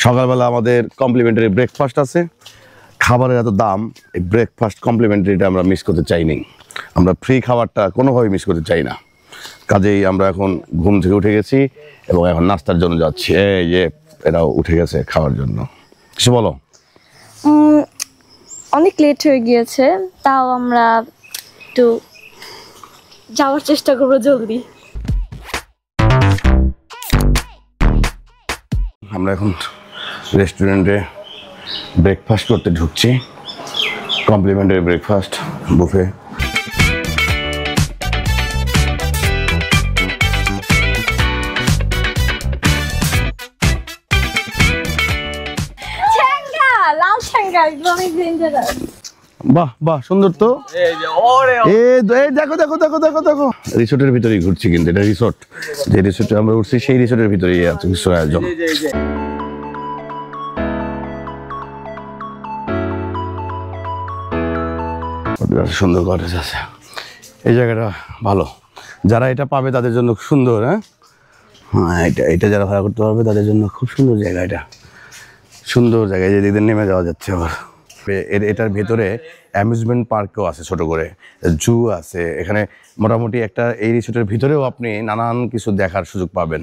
সকালবেলা আমাদের complimentary breakfast আছে। খাবারের এত দাম, এই ব্রেকফাস্ট কমপ্লিমেন্টারিটা আমরা মিস করতে চাইনি। আমরা ফ্রি খাবারটা কোনোভাবেই মিস করতে চাই না। কাজেই আমরা এখন ঘুম থেকে উঠে গেছি এবং এখন নাস্তার জন্য যাচ্ছি। এই যে এরাও উঠে গেছে খাওয়ার জন্য। কিছু বলো। অনেক লেট হয়ে গিয়েছে, তাও আমরা একটু যাওয়ার চেষ্টা করবো জলদি। আমরা এখন রেস্টুরেন্টে ব্রেকফাস্ট করতে ঢুকছি। Complimentary breakfast buffet. বাহ বাহ, সুন্দর তো। দেখো দেখো দেখো দেখো দেখো, রিসোর্টের ভিতরেই ঘুরছি, কিন্তু এটা রিসোর্ট, যে রিসোর্টে আমরা উঠছি সেই রিসোর্টের ভিতরেই আছে কিছু আয়োজন। সুন্দর কটেজ আছে, এই জায়গাটা ভালো। যারা এটা পাবে তাদের জন্য সুন্দর। হ্যাঁ, এটা যারা ভাড়া করতে পারবে তাদের জন্য খুব সুন্দর জায়গা। এটা সুন্দর জায়গায়, যেদিকে নেমে যাওয়া যাচ্ছে আবার। এটার ভেতরে অ্যামিউজমেন্ট পার্কও আছে, ছোট করে জু আছে এখানে। মোটামুটি একটা এই রিসোর্টের ভিতরেও আপনি নানান কিছু দেখার সুযোগ পাবেন।